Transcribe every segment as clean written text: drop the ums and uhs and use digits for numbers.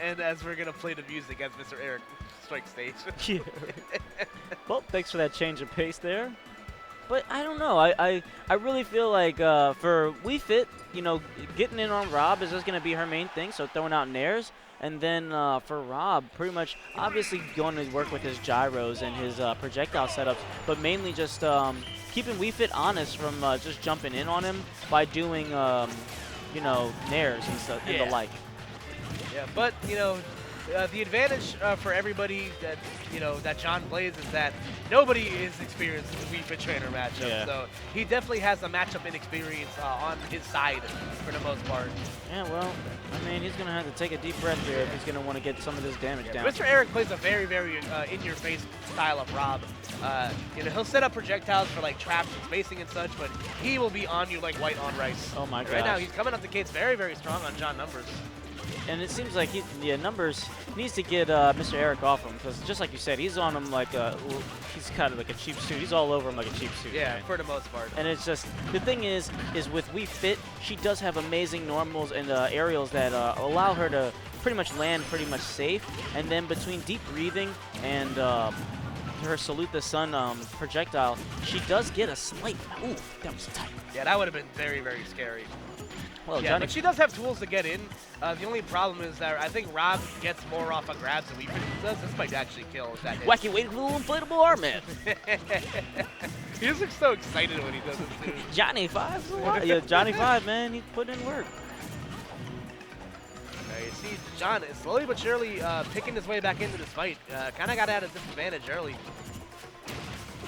and as we're gonna play the music as Mr. Eric strikes stage. Yeah. Well, thanks for that change of pace there. But I don't know. I really feel like for Wii Fit, you know, getting in on Rob is just going to be her main thing, so throwing out nairs. And then for Rob, pretty much obviously going to work with his gyros and his projectile setups, but mainly just keeping Wii Fit honest from just jumping in on him by doing, you know, nairs and, stuff, and the like. Yeah, but, you know, the advantage for everybody that, you know, that John plays is that nobody is experienced in the Wii Fit Trainer matchup. Yeah. So he definitely has the matchup inexperience on his side for the most part. Yeah, well, I mean, he's going to have to take a deep breath here if he's going to want to get some of this damage down. Mr. Eric plays a very, very in-your-face style of Rob. You know, he'll set up projectiles for like traps and spacing and such, but he will be on you like white on rice. Oh my gosh. Right now, he's coming up the gates very, very strong on John numbers. And it seems like Numbers needs to get Mr. Eric off him, because just like you said, he's on him like he's kind of like a cheap suit. He's all over him like a cheap suit. Yeah, right? for the most part. And it's just, the thing is with Wii Fit, she does have amazing normals and aerials that allow her to pretty much land pretty much safe. And then between deep breathing and her Salute the Sun projectile, she does get a slight, ooh, that was tight. Yeah, that would have been very, very scary. Well, Yeah, Johnny, but she does have tools to get in. The only problem is that I think Rob gets more off of grabs than Wii Fit does. This might actually kill if that hits. wacky wait little inflatable arm man. He just looks so excited when he does it too. Johnny 5, yeah, Johnny 5, man, he's putting in work. You see, John is slowly but surely picking his way back into this fight. Kind of got at a disadvantage early.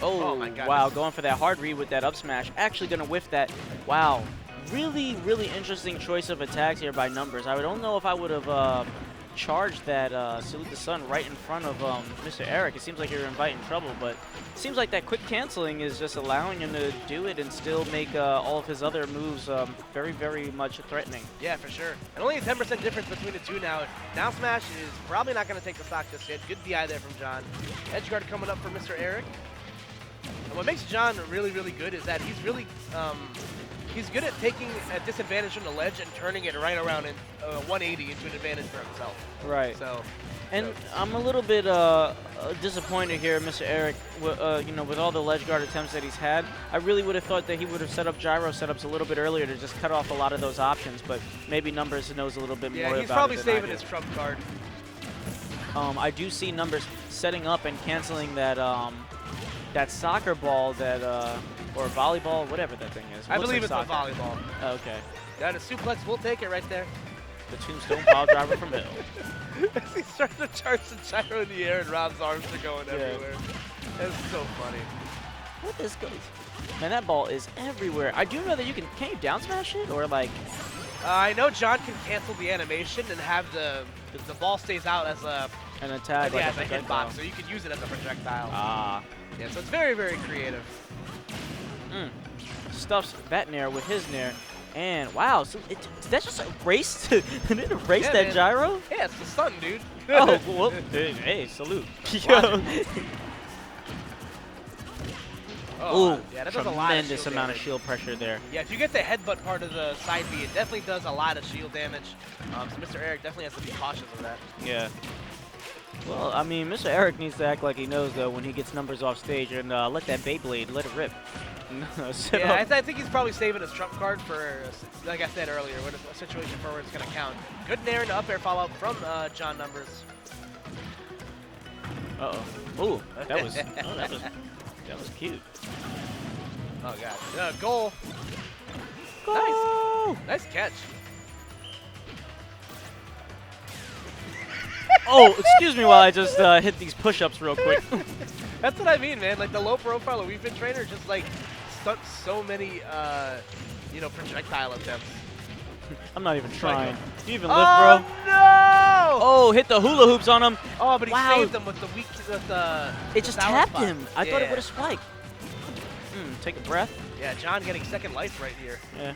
Oh, my God, wow, this- going for that hard read with that up smash. Actually going to whiff that. Wow. Really, really interesting choice of attacks here by Numbers. I don't know if I would have charged that Salute the Sun right in front of Mr. Eric. It seems like you're inviting trouble, but it seems like that quick canceling is just allowing him to do it and still make all of his other moves very, very much threatening. Yeah, for sure. And only a 10% difference between the two now. Down smash is probably not going to take the stock just yet. Good DI there from John. Edge guard coming up for Mr. Eric. And what makes John really, really good is that he's really he's good at taking a disadvantage from the ledge and turning it right around in 180 into an advantage for himself. Right. So, And I'm a little bit disappointed here, Mr. Eric, you know, with all the ledge guard attempts that he's had. I really would have thought that he would have set up gyro setups a little bit earlier to just cut off a lot of those options, but maybe Numbers knows a little bit more about it. Yeah, he's probably than I saving do. his trump card. I do see Numbers setting up and canceling that that soccer ball that or volleyball, whatever that thing is. I believe Looks it's like a soccer. volleyball. Okay. Got a suplex, we'll take it right there. The tombstone pile driver from Hill. He's starting to charge the gyro in the air and Rob's arms are going everywhere. That's so funny. What is good? Man, that ball is everywhere. I do know that you can you down smash it or like? I know John can cancel the animation and have the ball stays out as a An attack, like as a projectile. hitbox, so you can use it as a projectile. Ah. Yeah, so it's very, very creative. Stuffs that nair with his nair. And wow, so did that just erase? Did it erase Yeah, that man. gyro? Yeah, it's the sun, dude. Oh, well, hey, salute. Yo. Oh, Ooh, yeah, that does a lot of tremendous shield amount of damage. shield pressure there. Yeah, if you get the headbutt part of the side B, it definitely does a lot of shield damage. So Mr. Eric definitely has to be cautious of that. Yeah. Well, I mean, Mr. Eric needs to act like he knows, though, when he gets Numbers off stage and let that Beyblade, let it rip. Set Yeah, up. I think he's probably saving his trump card for, like I said earlier, when a situation for where it's going to count. Good nair into up air follow-up from John Numbers. Uh-oh. Ooh, that was cute. Oh, God. Goal. Goal! Nice catch. Oh, excuse me while I just hit these push-ups real quick. That's what I mean, man. Like, the low profile of Wii Fit Trainer just, like, stunts so many, you know, projectile attempts. I'm not even trying. Do you even Oh, lift, bro? no! Oh, hit the hula hoops on him. Oh, but he Wow. saved him with the weak, with the It just sour tapped spot. him. I thought it Yeah. would have spiked. Take a breath. Yeah, John getting second life right here. Yeah.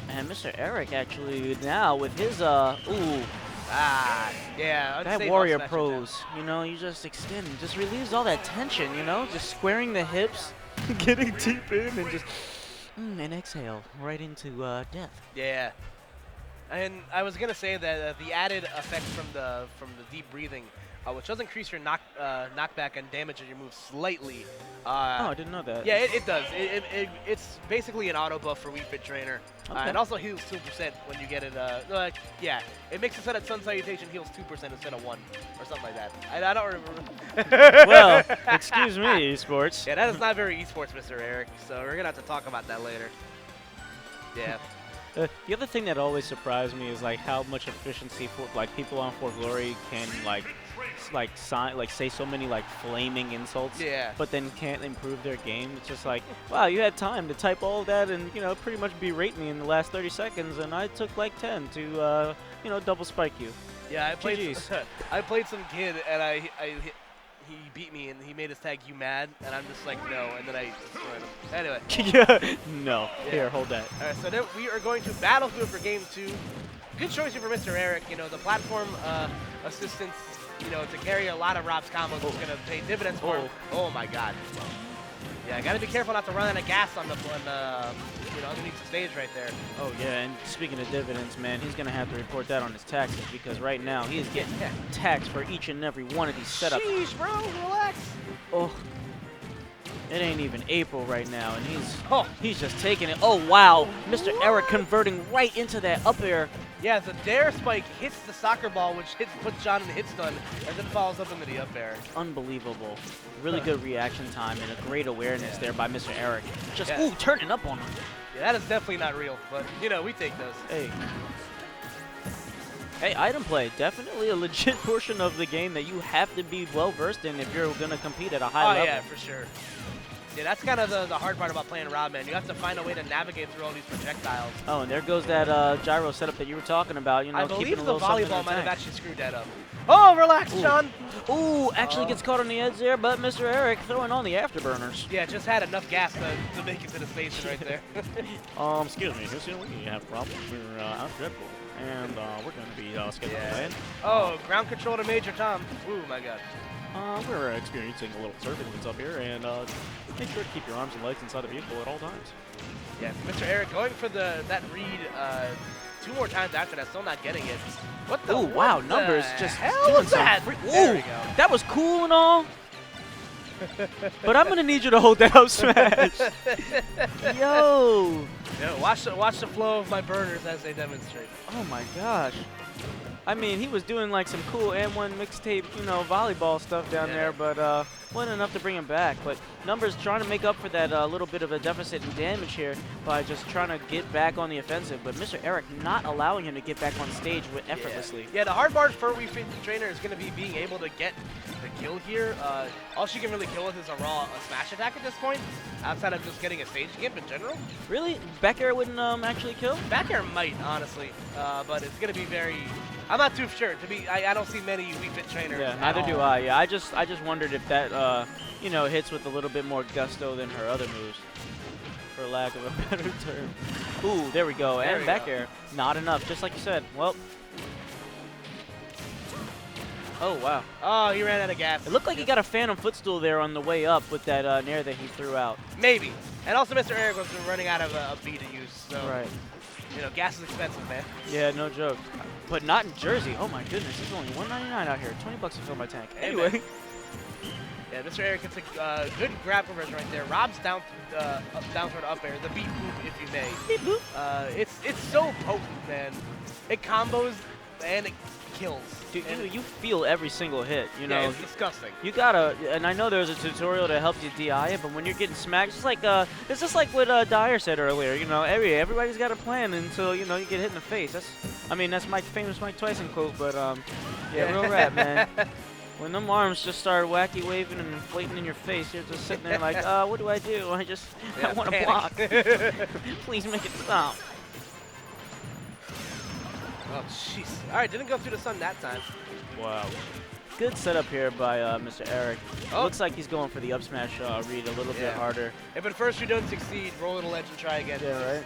And Mr. Eric actually now with his ooh, Ah, yeah. that unsafe warrior up smash pros, you know, you just extend, just relieves all that tension, you know, just squaring the hips, getting deep in, and just and exhale right into death. attempt. Yeah. And I was gonna say that the added effect from the deep breathing, which does increase your knockback and damage of your move slightly. Oh, I didn't know that. Yeah, it does. It's basically an auto buff for Wii Fit Trainer, Okay. and also heals 2% when you get it. Yeah, it makes it so that Sun Salutation heals 2% instead of 1 or something like that. I don't remember. Well, excuse me, esports. Yeah, that is not very esports, Mr. Eric. So we're gonna have to talk about that later. Yeah. The other thing that always surprised me is like how much efficiency for like people on For Glory can say so many like flaming insults, Yeah. but then can't improve their game. It's just like, wow, you had time to type all of that and pretty much berate me in the last 30 seconds, and I took like 10 to double spike you. Yeah, I played. GGs. I played some kid, and he beat me, and he made his tag "You mad?" and I'm just like, no, and then I destroyed him. Anyway. Yeah. No. Yeah. Here, hold that. All right, so then we are going to Battlefield for Game 2. Good choice here for Mr. Eric. The platform assistance, to carry a lot of Rob's combos is going to pay dividends for him. Oh my God. Yeah, got to be careful not to run out of gas on the underneath the stage right there. Oh yeah, and speaking of dividends, man, he's gonna have to report that on his taxes because right now he is getting taxed for each and every one of these setups. Sheesh, bro, relax. Oh, it ain't even April right now, and Oh. he's just taking it. Oh wow, Mr. Eric converting right into that up air. Yeah, the dare spike hits the soccer ball, which puts John in the hit stun, and then follows up into the up air. Unbelievable. Really good reaction time and a great awareness there by Mr. Eric. Just Yeah. turning up on him. Yeah, that is definitely not real, but we take those. Hey. Hey, item play, definitely a legit portion of the game that you have to be well versed in if you're gonna compete at a high level. Oh yeah, for sure. Yeah, that's kind of the hard part about playing Rob, man. You have to find a way to navigate through all these projectiles. Oh, and there goes that gyro setup that you were talking about. I keeping believe a the little something in volleyball the might have tank. actually screwed that up. Oh, relax, Ooh. John. Ooh, actually gets caught on the edge there, but Mr. Eric throwing on the afterburners. Yeah, just had enough gas to make it to the station right there. Excuse me, Houston, we have problems. We're out of Dreadful, and we're going to be scheduled to land. Oh, ground control to Major Tom. Ooh, my God. We're experiencing a little turbulence up here, and make sure to keep your arms and legs inside the vehicle at all times. Yeah, Mr. Eric going for that read 2 more times after that, still not getting it. What the? Ooh, wow, numbers just hell doing was that? There we Ooh, go. that was cool and all. But I'm gonna need you to hold that up smash. Yo. Yeah, watch the flow of my burners as they demonstrate. Oh my gosh. I mean, he was doing like some cool M1 mixtape, volleyball stuff down there, but wasn't enough to bring him back. But Numbers trying to make up for that little bit of a deficit in damage here by just trying to get back on the offensive. But Mr. Eric not allowing him to get back on stage effortlessly. Yeah, the hard part for Wii Fit Trainer is going to be being able to get the kill here. All she can really kill with is a smash attack at this point, outside of just getting a stage gimp in general. Really? Back air wouldn't actually kill? Back air might, honestly, but it's going to be very... I'm not too sure. I don't see many Wii Fit trainers. Yeah, neither do I. Yeah, I just wondered if that hits with a little bit more gusto than her other moves, for lack of a better term. Ooh, there we go. And back air, not enough. Just like you said. Well. Oh wow. Oh, he ran out of gas. It looked like he got a phantom footstool there on the way up with that nair that he threw out. Maybe. And also, Mr. Eric was running out of a B to use. So. Right. Gas is expensive, man. Yeah, no joke. But not in Jersey. Oh my goodness, it's only $1.99 out here. $20 to fill my tank. Hey, anyway. man. Yeah, Mr. Eric gets a good grab conversion right there. Rob's down toward up air. The beat boop, if you may. Beep boop. It's so potent, man. It combos and it kills. Dude, you feel every single hit. Yeah, it's disgusting. You gotta, and I know there's a tutorial that helps you DI it, but when you're getting smacked, it's just like what Dyer said earlier. Everybody's got a plan until you get hit in the face. That's my famous Mike Tyson quote, but yeah, real rap, man. When them arms just start wacky waving and inflating in your face, you're just sitting there like, what do? I want to block. Please make it stop. Oh, jeez. All right, didn't go through the sun that time. Wow. Good setup here by Mr. Eric. Oh. Looks like he's going for the up smash read a little bit harder. If at first you don't succeed, roll to ledge and try again. Yeah, right.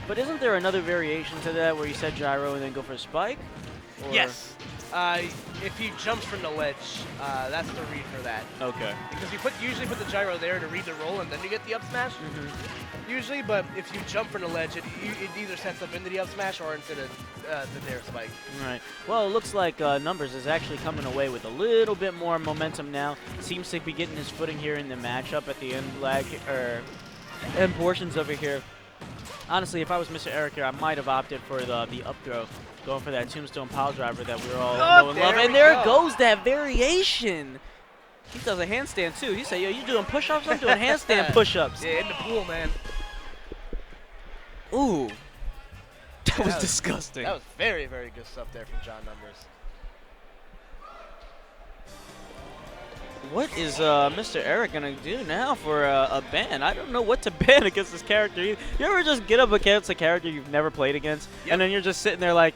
But isn't there another variation to that where you set gyro and then go for a spike? Or? Yes. If he jumps from the ledge, that's the read for that. Okay. Because you usually put the gyro there to read the roll, and then you get the up smash. usually, but if you jump from the ledge, it either sets up into the up smash or into the dare spike. All right. Well, it looks like Numbers is actually coming away with a little bit more momentum now. Seems to be getting his footing here in the matchup at the end portions over here. Honestly, if I was Mr. Eric here, I might have opted for the up throw, going for that tombstone pile driver that we were all low in love. And there goes that variation. He does a handstand too. He said, "Yo, you doing push-ups? I'm doing handstand push-ups." Yeah, in the pool, man. Ooh, that was disgusting. That was very, very good stuff there from John Numbers. What is Mr. Eric gonna do now for a ban? I don't know what to ban against this character. You ever just get up against a character you've never played against, and then you're just sitting there like,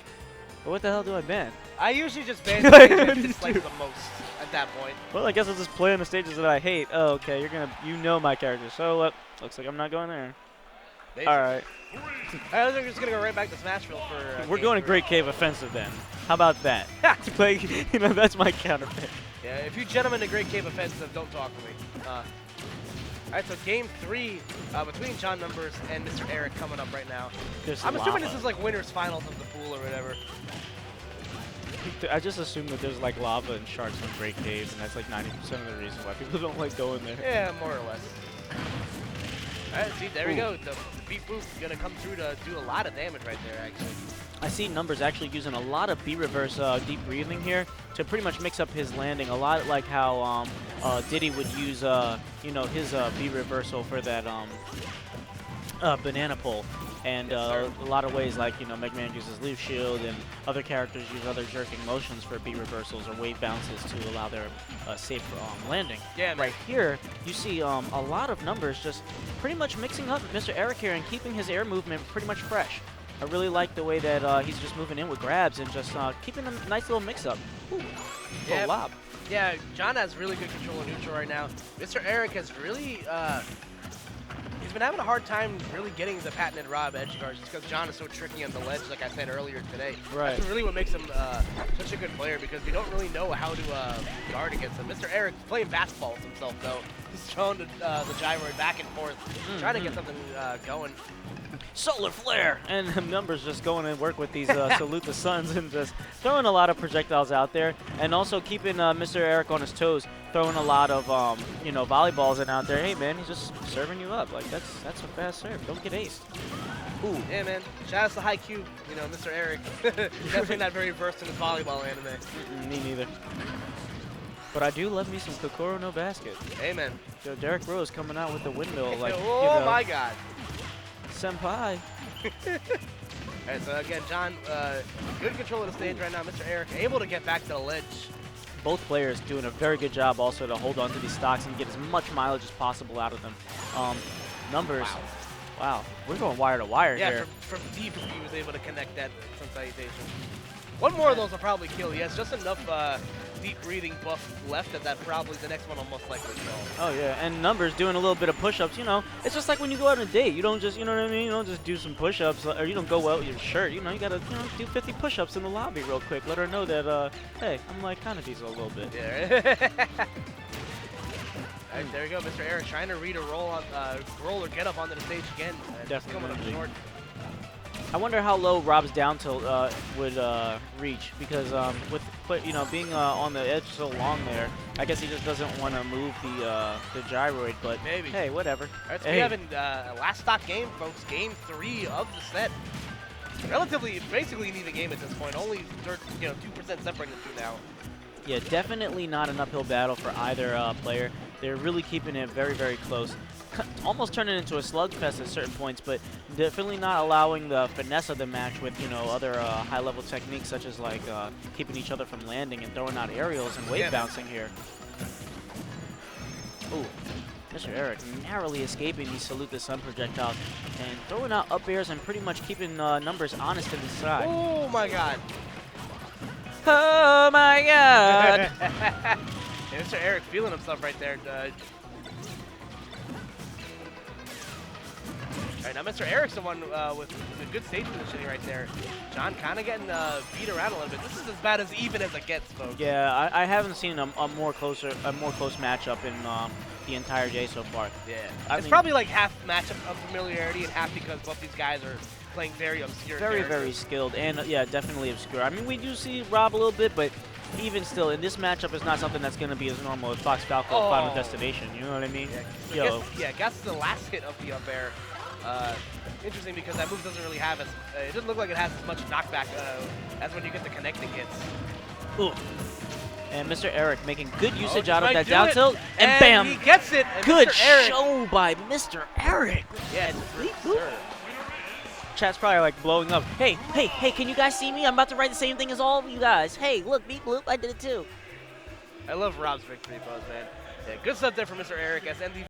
well, what the hell do I ban? I usually just ban the things I dislike the most at that point. Well, I guess I'll just play on the stages that I hate. Oh, okay, you know my character. So looks like I'm not going there. All right. I was just gonna go right back to Smashville for. We're going to Great Cave Offensive then. How about that? Like, that's my counter pick. Yeah, if you gentlemen to Great Cave Offensive, don't talk to me. All right, so game 3 between John Numbers and Mr. Eric coming up right now. I'm assuming this is like winners finals of the pool or whatever. I just assume that there's like lava and sharks in Great Caves, and that's like 90% of the reason why people don't like going there. Yeah, more or less. All right, see, there we go. The Bifuteki gonna come through to do a lot of damage right there, actually. I see Numbers actually using a lot of B-reverse deep breathing here to pretty much mix up his landing. A lot like how Diddy would use, his B-reversal for that banana pull. And a lot of ways like, Mega Man uses Leaf Shield, and other characters use other jerking motions for B-reversals or wave bounces to allow their safe landing. Yeah, man. Right here, you see a lot of Numbers just pretty much mixing up Mr. Eric here and keeping his air movement pretty much fresh. I really like the way that he's just moving in with grabs and just keeping a nice little mix-up. Yeah, lob. Yeah, John has really good control of neutral right now. Mr. Eric has really... he's been having a hard time really getting the patented Rob edge guards just because John is so tricky on the ledge, like I said earlier today. Right. That's really what makes him such a good player, because we don't really know how to guard against him. Mr. Eric's playing basketball with himself, though. He's throwing the gyroid back and forth, trying to get something going. Solar Flare! And Numbers just going and work with these Salute the Suns and just throwing a lot of projectiles out there, and also keeping Mr. Eric on his toes, throwing a lot of volleyballs in out there. Hey man, he's just serving you up. Like that's a fast serve. Don't get aced. Ooh. Yeah, man. Shout out to High Q, Mr. Eric. Definitely not very versed in his volleyball anime. Me neither. But I do love me some Kokoro no Basket. Amen. So Derek Rose coming out with the windmill, like oh my God. Senpai. Alright, so again, John, good control of the stage right now. Mr. Eric able to get back to the ledge. Both players doing a very good job also to hold on to these stocks and get as much mileage as possible out of them. Numbers. Wow. We're going wire to wire here. Yeah, from deep he was able to connect that Sun Salutation. One more of those will probably kill. He has just enough deep breathing buff left that probably the next one will most likely kill. Oh yeah, and Numbers doing a little bit of push-ups. It's just like when you go out on a date. You don't just, you know what I mean? You don't just do some push-ups, or you don't go out with your shirt. You gotta, do 50 push-ups in the lobby real quick. Let her know that, hey, I'm like kind of diesel a little bit. Yeah. Alright, there we go, Mr. Eric trying to read a roll or get up onto the stage again. Definitely. Coming up short. I wonder how low Rob's down tilt would reach, because with being on the edge so long there, I guess he just doesn't want to move the gyroid. But maybe. Hey, whatever. All right, so we have last stock game, folks. Game 3 of the set. Relatively, basically an even game at this point. Only 2% separating the two now. Yeah, definitely not an uphill battle for either player. They're really keeping it very, very close. Almost turning into a slugfest at certain points, but definitely not allowing the finesse of the match with, other high-level techniques, such as like keeping each other from landing and throwing out aerials and wave bouncing here. Ooh, Mr. Eric narrowly escaping these Salute the Sun projectiles and throwing out up airs and pretty much keeping Numbers honest to the side. Oh my God. Oh my God. Yeah, Mr. Eric feeling himself right there. Alright, now Mr. Eric's the one with a good stage positioning right there. John kind of getting beat around a little bit. This is as bad as even as it gets, folks. Yeah, I haven't seen a more close matchup in the entire day so far. Yeah. I It's mean, probably like half matchup of familiarity and half because both these guys are playing very obscure very characters. skilled, and yeah, definitely obscure. I mean, we do see Rob a little bit, but even still, in this matchup, is not something that's going to be as normal as Fox Falco Final Destination. You know what I mean? Yeah, so guess the last hit of the up-air. Interesting because that move doesn't really have as it doesn't look like it has as much knockback as when you get the connecting hits. Ooh. And Mr. Eric making good usage Oh, out of that do down it. tilt, and bam! He gets it. And Good Mr. Eric, show by Mr. Eric. Yes, sir. Chat's probably like blowing up. Hey, can you guys see me? I'm about to write the same thing as all of you guys. Hey, look, beep bloop, I did it too. I love Rob's victory pose, man. Yeah, good stuff there for Mr. Eric as MVP.